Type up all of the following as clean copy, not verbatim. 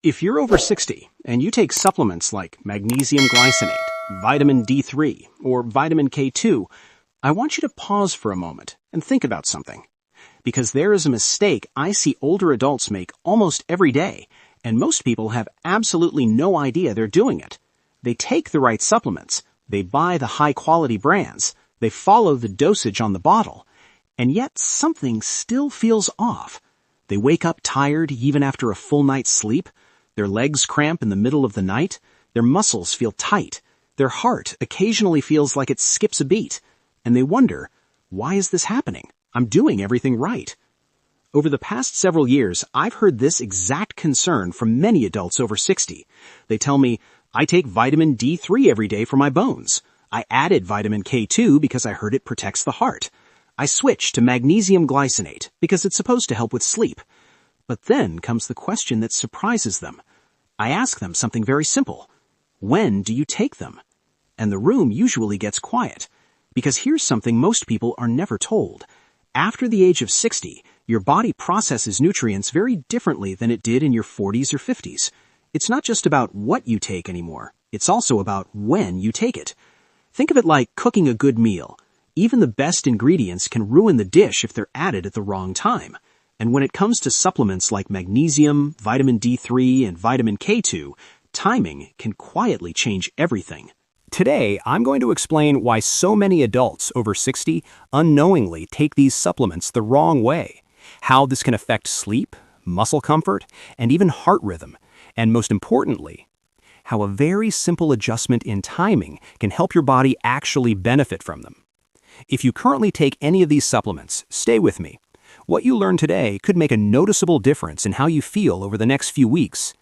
If you're over 60 and you take supplements like magnesium glycinate, vitamin D3, or vitamin K2, I want you to pause for a moment and think about something. Because there is a mistake I see older adults make almost every day, and most people have absolutely no idea they're doing it. They take the right supplements, they buy the high-quality brands, they follow the dosage on the bottle, and yet something still feels off. They wake up tired even after a full night's sleep, their legs cramp in the middle of the night, their muscles feel tight, their heart occasionally feels like it skips a beat, and they wonder, why is this happening? I'm doing everything right. Over the past several years, I've heard this exact concern from many adults over 60. They tell me, I take vitamin D3 every day for my bones. I added vitamin K2 because I heard it protects the heart. I switched to magnesium glycinate because it's supposed to help with sleep. But then comes the question that surprises them. I ask them something very simple. When do you take them? And the room usually gets quiet. Because here's something most people are never told. After the age of 60, your body processes nutrients very differently than it did in your 40s or 50s. It's not just about what you take anymore. It's also about when you take it. Think of it like cooking a good meal. Even the best ingredients can ruin the dish if they're added at the wrong time. And when it comes to supplements like magnesium, vitamin D3, and vitamin K2, timing can quietly change everything. Today, I'm going to explain why so many adults over 60 unknowingly take these supplements the wrong way, how this can affect sleep, muscle comfort, and even heart rhythm, and most importantly, how a very simple adjustment in timing can help your body actually benefit from them. If you currently take any of these supplements, stay with me. What you learn today could make a noticeable difference in how you feel over the next few weeks.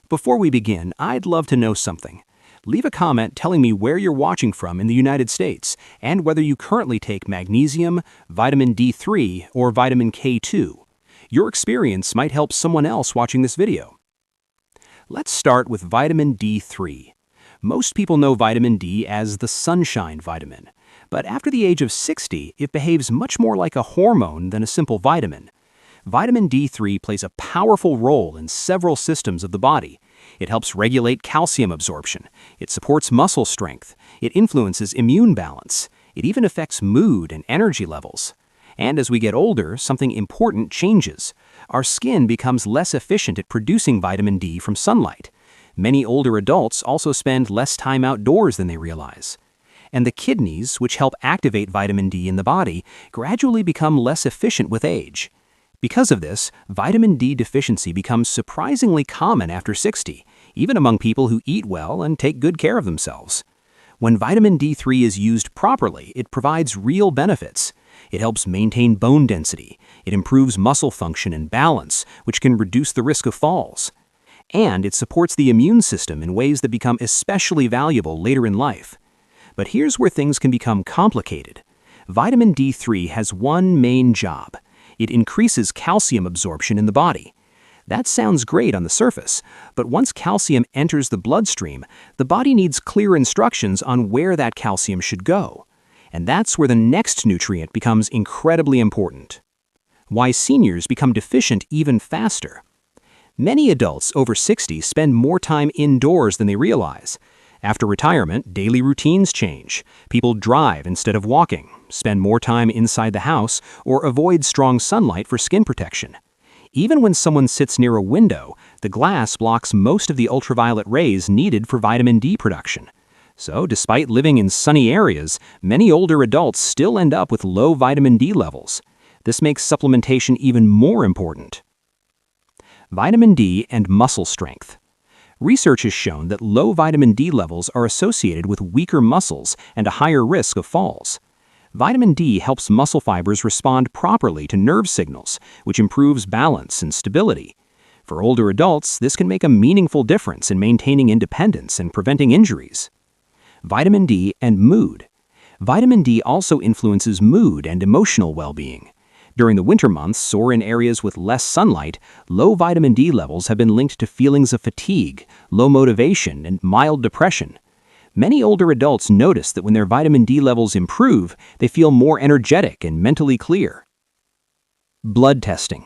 Before we begin, I'd love to know something. Leave a comment telling me where you're watching from in the United States and whether you currently take magnesium, vitamin D3, or vitamin K2. Your experience might help someone else watching this video. Let's start with vitamin D3. Most people know vitamin D as the sunshine vitamin, but after the age of 60, it behaves much more like a hormone than a simple vitamin. Vitamin D3 plays a powerful role in several systems of the body. It helps regulate calcium absorption. It supports muscle strength. It influences immune balance. It even affects mood and energy levels. And as we get older, something important changes. Our skin becomes less efficient at producing vitamin D from sunlight. Many older adults also spend less time outdoors than they realize. And the kidneys, which help activate vitamin D in the body, gradually become less efficient with age. Because of this, vitamin D deficiency becomes surprisingly common after 60, even among people who eat well and take good care of themselves. When vitamin D3 is used properly, it provides real benefits. It helps maintain bone density. It improves muscle function and balance, which can reduce the risk of falls. And it supports the immune system in ways that become especially valuable later in life. But here's where things can become complicated. Vitamin D3 has one main job. It increases calcium absorption in the body. That sounds great on the surface, but once calcium enters the bloodstream, the body needs clear instructions on where that calcium should go. And that's where the next nutrient becomes incredibly important. Why seniors become deficient even faster. Many adults over 60 spend more time indoors than they realize. After retirement, daily routines change. People drive instead of walking, spend more time inside the house, or avoid strong sunlight for skin protection. Even when someone sits near a window, the glass blocks most of the ultraviolet rays needed for vitamin D production. So, despite living in sunny areas, many older adults still end up with low vitamin D levels. This makes supplementation even more important. Vitamin D and muscle strength. Research has shown that low vitamin D levels are associated with weaker muscles and a higher risk of falls. Vitamin D helps muscle fibers respond properly to nerve signals, which improves balance and stability. For older adults, this can make a meaningful difference in maintaining independence and preventing injuries. Vitamin D and mood. Vitamin D also influences mood and emotional well-being. During the winter months or in areas with less sunlight, low vitamin D levels have been linked to feelings of fatigue, low motivation, and mild depression. Many older adults notice that when their vitamin D levels improve, they feel more energetic and mentally clear. Blood testing.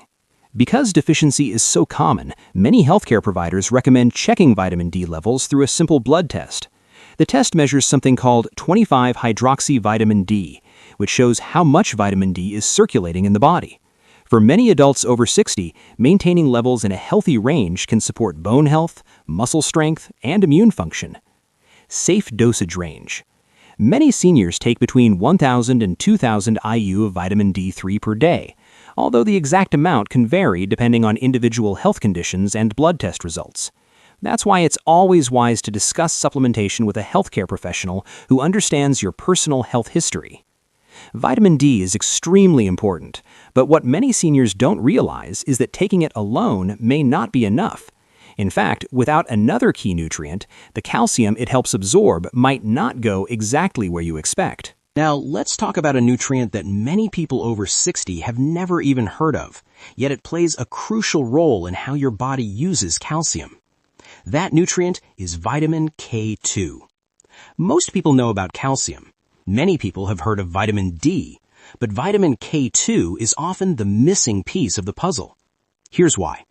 Because deficiency is so common, many healthcare providers recommend checking vitamin D levels through a simple blood test. The test measures something called 25-hydroxyvitamin D, which shows how much vitamin D is circulating in the body. For many adults over 60, maintaining levels in a healthy range can support bone health, muscle strength, and immune function. Safe dosage range. Many seniors take between 1,000 and 2,000 IU of vitamin D3 per day, although the exact amount can vary depending on individual health conditions and blood test results. That's why it's always wise to discuss supplementation with a healthcare professional who understands your personal health history. Vitamin D is extremely important, but what many seniors don't realize is that taking it alone may not be enough. In fact, without another key nutrient, the calcium it helps absorb might not go exactly where you expect. Now, let's talk about a nutrient that many people over 60 have never even heard of, yet it plays a crucial role in how your body uses calcium. That nutrient is vitamin K2. Most people know about calcium. Many people have heard of vitamin D, but vitamin K2 is often the missing piece of the puzzle. Here's why.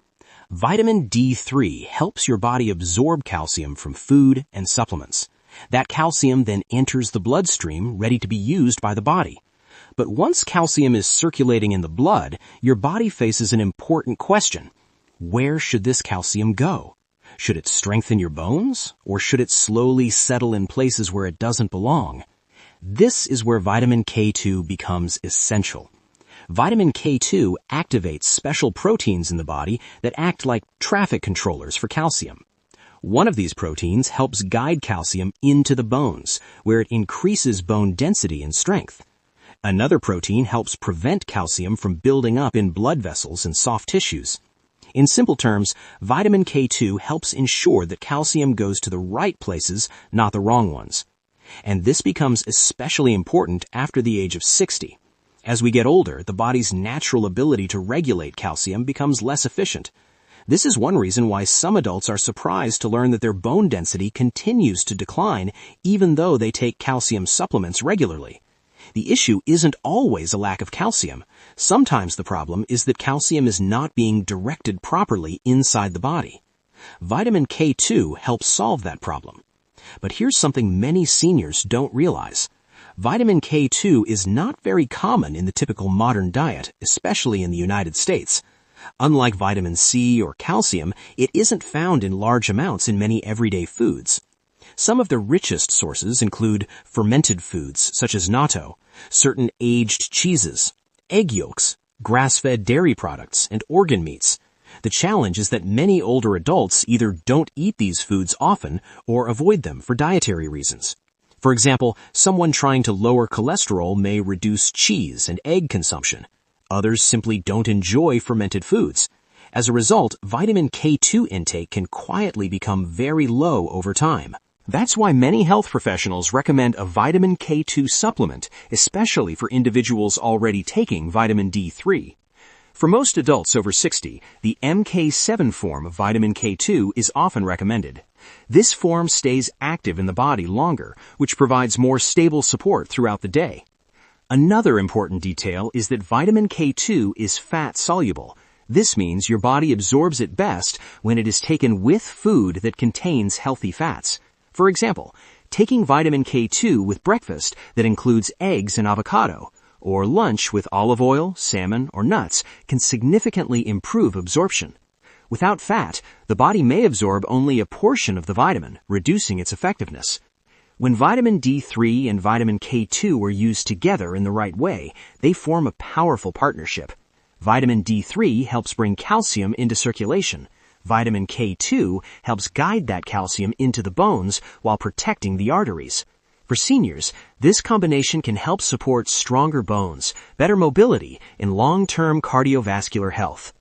Vitamin D3 helps your body absorb calcium from food and supplements. That calcium then enters the bloodstream ready to be used by the body. But once calcium is circulating in the blood, your body faces an important question. Where should this calcium go? Should it strengthen your bones, or should it slowly settle in places where it doesn't belong? This is where vitamin K2 becomes essential. Vitamin K2 activates special proteins in the body that act like traffic controllers for calcium. One of these proteins helps guide calcium into the bones, where it increases bone density and strength. Another protein helps prevent calcium from building up in blood vessels and soft tissues. In simple terms, vitamin K2 helps ensure that calcium goes to the right places, not the wrong ones. And this becomes especially important after the age of 60. As we get older, the body's natural ability to regulate calcium becomes less efficient. This is one reason why some adults are surprised to learn that their bone density continues to decline even though they take calcium supplements regularly. The issue isn't always a lack of calcium. Sometimes the problem is that calcium is not being directed properly inside the body. Vitamin K2 helps solve that problem. But here's something many seniors don't realize. Vitamin K2 is not very common in the typical modern diet, especially in the United States. Unlike vitamin C or calcium, it isn't found in large amounts in many everyday foods. Some of the richest sources include fermented foods such as natto, certain aged cheeses, egg yolks, grass-fed dairy products, and organ meats. The challenge is that many older adults either don't eat these foods often or avoid them for dietary reasons. For example, someone trying to lower cholesterol may reduce cheese and egg consumption. Others simply don't enjoy fermented foods. As a result, vitamin K2 intake can quietly become very low over time. That's why many health professionals recommend a vitamin K2 supplement, especially for individuals already taking vitamin D3. For most adults over 60, the MK7 form of vitamin K2 is often recommended. This form stays active in the body longer, which provides more stable support throughout the day. Another important detail is that vitamin K2 is fat-soluble. This means your body absorbs it best when it is taken with food that contains healthy fats. For example, taking vitamin K2 with breakfast that includes eggs and avocado, or lunch with olive oil, salmon, or nuts can significantly improve absorption. Without fat, the body may absorb only a portion of the vitamin, reducing its effectiveness. When vitamin D3 and vitamin K2 are used together in the right way, they form a powerful partnership. Vitamin D3 helps bring calcium into circulation. Vitamin K2 helps guide that calcium into the bones while protecting the arteries. For seniors, this combination can help support stronger bones, better mobility, and long-term cardiovascular health.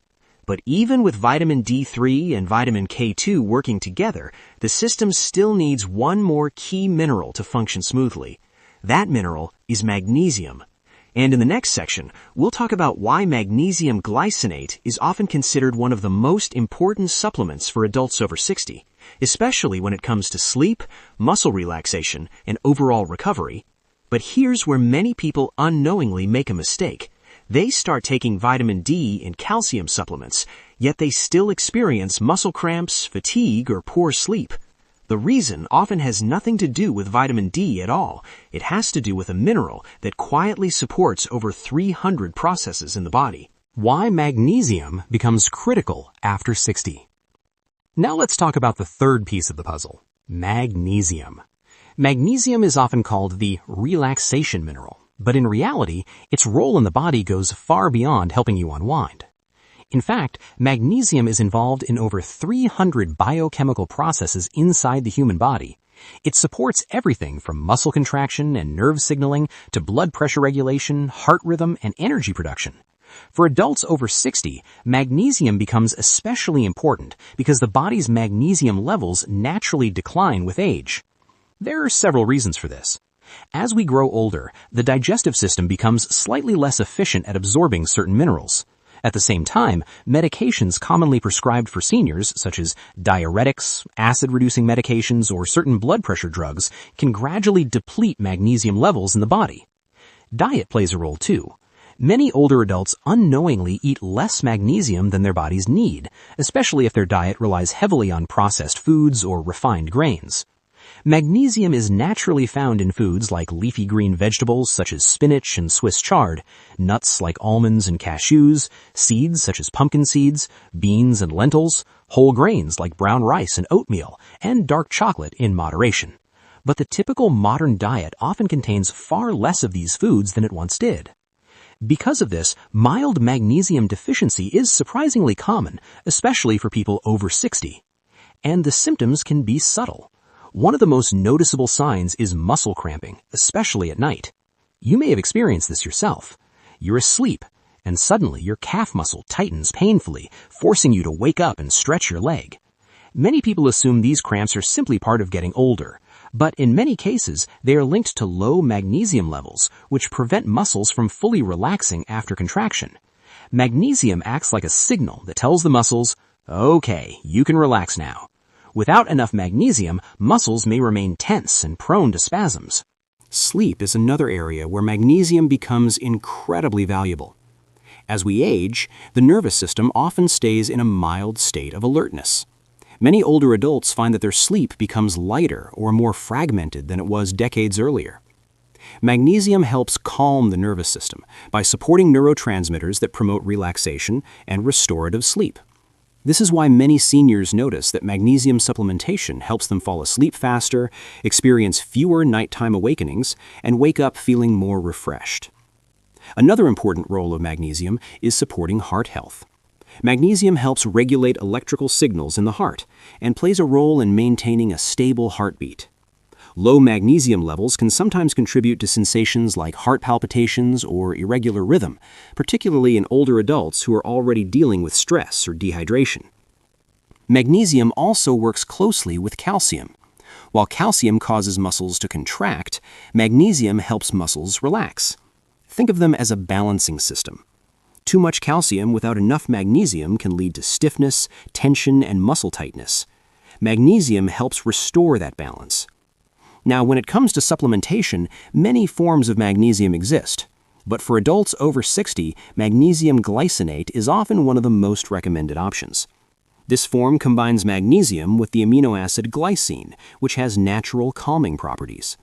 But even with vitamin D3 and vitamin K2 working together, the system still needs one more key mineral to function smoothly. That mineral is magnesium. And in the next section, we'll talk about why magnesium glycinate is often considered one of the most important supplements for adults over 60, especially when it comes to sleep, muscle relaxation, and overall recovery. But here's where many people unknowingly make a mistake. They start taking vitamin D and calcium supplements, yet they still experience muscle cramps, fatigue, or poor sleep. The reason often has nothing to do with vitamin D at all. It has to do with a mineral that quietly supports over 300 processes in the body. Why magnesium becomes critical after 60. Now let's talk about the third piece of the puzzle, magnesium. Magnesium is often called the relaxation mineral, but in reality, its role in the body goes far beyond helping you unwind. In fact, magnesium is involved in over 300 biochemical processes inside the human body. It supports everything from muscle contraction and nerve signaling to blood pressure regulation, heart rhythm, and energy production. For adults over 60, magnesium becomes especially important because the body's magnesium levels naturally decline with age. There are several reasons for this. As we grow older, the digestive system becomes slightly less efficient at absorbing certain minerals. At the same time, medications commonly prescribed for seniors, such as diuretics, acid-reducing medications, or certain blood pressure drugs, can gradually deplete magnesium levels in the body. Diet plays a role too. Many older adults unknowingly eat less magnesium than their bodies need, especially if their diet relies heavily on processed foods or refined grains. Magnesium is naturally found in foods like leafy green vegetables such as spinach and Swiss chard, nuts like almonds and cashews, seeds such as pumpkin seeds, beans and lentils, whole grains like brown rice and oatmeal, and dark chocolate in moderation. But the typical modern diet often contains far less of these foods than it once did. Because of this, mild magnesium deficiency is surprisingly common, especially for people over 60. And the symptoms can be subtle. One of the most noticeable signs is muscle cramping, especially at night. You may have experienced this yourself. You're asleep, and suddenly your calf muscle tightens painfully, forcing you to wake up and stretch your leg. Many people assume these cramps are simply part of getting older, but in many cases, they are linked to low magnesium levels, which prevent muscles from fully relaxing after contraction. Magnesium acts like a signal that tells the muscles, okay, you can relax now. Without enough magnesium, muscles may remain tense and prone to spasms. Sleep is another area where magnesium becomes incredibly valuable. As we age, the nervous system often stays in a mild state of alertness. Many older adults find that their sleep becomes lighter or more fragmented than it was decades earlier. Magnesium helps calm the nervous system by supporting neurotransmitters that promote relaxation and restorative sleep. This is why many seniors notice that magnesium supplementation helps them fall asleep faster, experience fewer nighttime awakenings, and wake up feeling more refreshed. Another important role of magnesium is supporting heart health. Magnesium helps regulate electrical signals in the heart and plays a role in maintaining a stable heartbeat. Low magnesium levels can sometimes contribute to sensations like heart palpitations or irregular rhythm, particularly in older adults who are already dealing with stress or dehydration. Magnesium also works closely with calcium. While calcium causes muscles to contract, magnesium helps muscles relax. Think of them as a balancing system. Too much calcium without enough magnesium can lead to stiffness, tension, and muscle tightness. Magnesium helps restore that balance. Now, when it comes to supplementation, many forms of magnesium exist. But for adults over 60, magnesium glycinate is often one of the most recommended options. This form combines magnesium with the amino acid glycine, which has natural calming properties.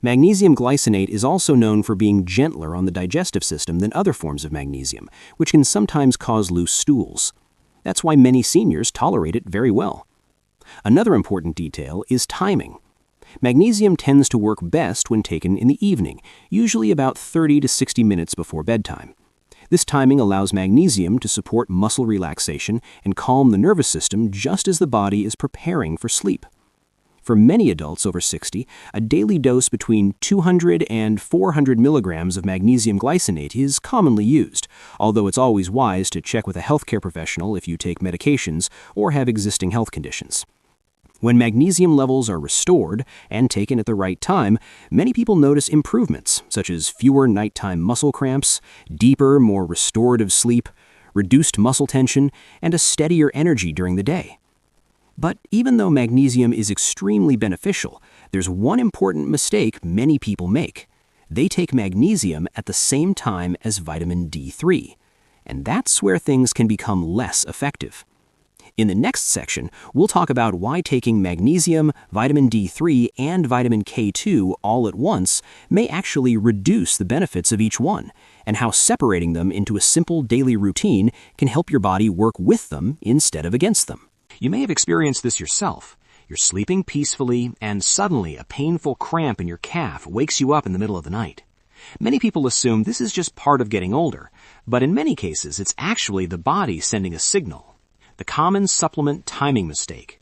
Magnesium glycinate is also known for being gentler on the digestive system than other forms of magnesium, which can sometimes cause loose stools. That's why many seniors tolerate it very well. Another important detail is timing. Magnesium tends to work best when taken in the evening, usually about 30 to 60 minutes before bedtime. This timing allows magnesium to support muscle relaxation and calm the nervous system just as the body is preparing for sleep. For many adults over 60, a daily dose between 200 and 400 milligrams of magnesium glycinate is commonly used, although it's always wise to check with a healthcare professional if you take medications or have existing health conditions. When magnesium levels are restored and taken at the right time, many people notice improvements, such as fewer nighttime muscle cramps, deeper, more restorative sleep, reduced muscle tension, and a steadier energy during the day. But even though magnesium is extremely beneficial, there's one important mistake many people make. They take magnesium at the same time as vitamin D3, and that's where things can become less effective. In the next section, we'll talk about why taking magnesium, vitamin D3, and vitamin K2 all at once may actually reduce the benefits of each one, and how separating them into a simple daily routine can help your body work with them instead of against them. You may have experienced this yourself. You're sleeping peacefully, and suddenly a painful cramp in your calf wakes you up in the middle of the night. Many people assume this is just part of getting older, but in many cases it's actually the body sending a signal. The common supplement timing mistake.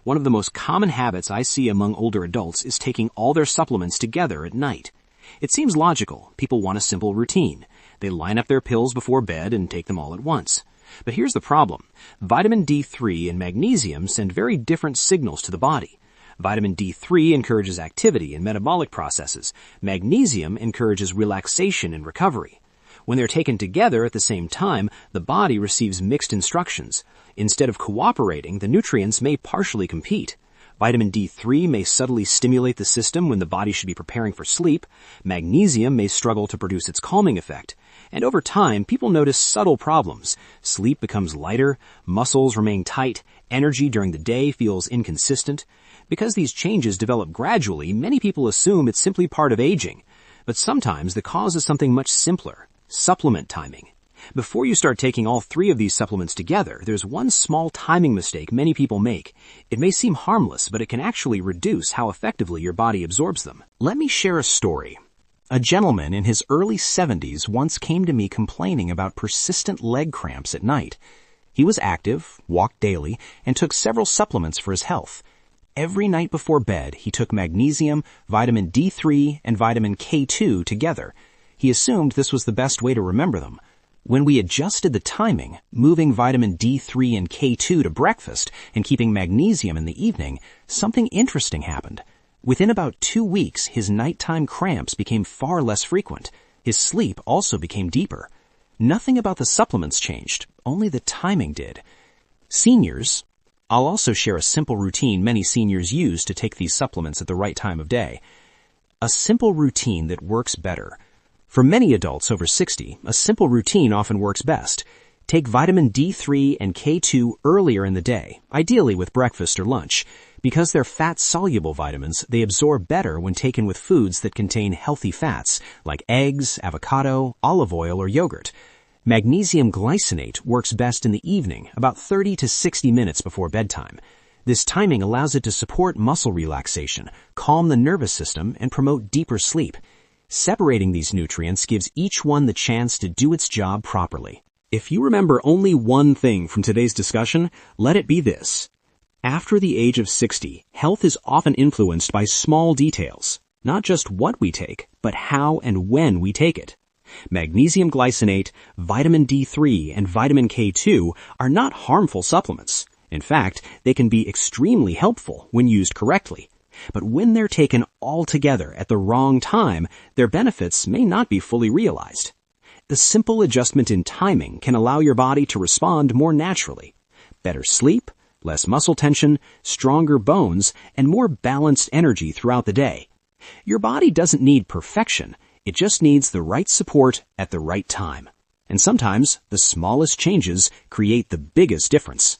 One of the most common habits I see among older adults is taking all their supplements together at night. It seems logical. People want a simple routine. They line up their pills before bed and take them all at once. But here's the problem. Vitamin D3 and magnesium send very different signals to the body. Vitamin D3 encourages activity and metabolic processes. Magnesium encourages relaxation and recovery. When they're taken together at the same time, the body receives mixed instructions. Instead of cooperating, the nutrients may partially compete. Vitamin D3 may subtly stimulate the system when the body should be preparing for sleep. Magnesium may struggle to produce its calming effect. And over time, people notice subtle problems. Sleep becomes lighter, muscles remain tight, energy during the day feels inconsistent. Because these changes develop gradually, many people assume it's simply part of aging. But sometimes the cause is something much simpler. Supplement timing. Before you start taking all three of these supplements together, there's one small timing mistake many people make. It may seem harmless, but it can actually reduce how effectively your body absorbs them. Let me share a story. A gentleman in his early 70s once came to me complaining about persistent leg cramps at night. He was active, walked daily, and took several supplements for his health. Every night before bed, he took magnesium, vitamin D3, and vitamin K2 together. He assumed this was the best way to remember them. When we adjusted the timing, moving vitamin D3 and K2 to breakfast and keeping magnesium in the evening, something interesting happened. Within about 2 weeks, his nighttime cramps became far less frequent. His sleep also became deeper. Nothing about the supplements changed, only the timing did. Seniors, I'll also share a simple routine many seniors use to take these supplements at the right time of day. A simple routine that works better. For many adults over 60, a simple routine often works best. Take vitamin D3 and K2 earlier in the day, ideally with breakfast or lunch. Because they're fat-soluble vitamins, they absorb better when taken with foods that contain healthy fats, like eggs, avocado, olive oil, or yogurt. Magnesium glycinate works best in the evening, about 30 to 60 minutes before bedtime. This timing allows it to support muscle relaxation, calm the nervous system, and promote deeper sleep. Separating these nutrients gives each one the chance to do its job properly. If you remember only one thing from today's discussion, let it be this. After the age of 60, health is often influenced by small details, not just what we take, but how and when we take it. Magnesium glycinate, vitamin D3, and vitamin K2 are not harmful supplements. In fact, they can be extremely helpful when used correctly. But when they're taken all together at the wrong time, their benefits may not be fully realized. The simple adjustment in timing can allow your body to respond more naturally. Better sleep, less muscle tension, stronger bones, and more balanced energy throughout the day. Your body doesn't need perfection. It just needs the right support at the right time. And sometimes the smallest changes create the biggest difference.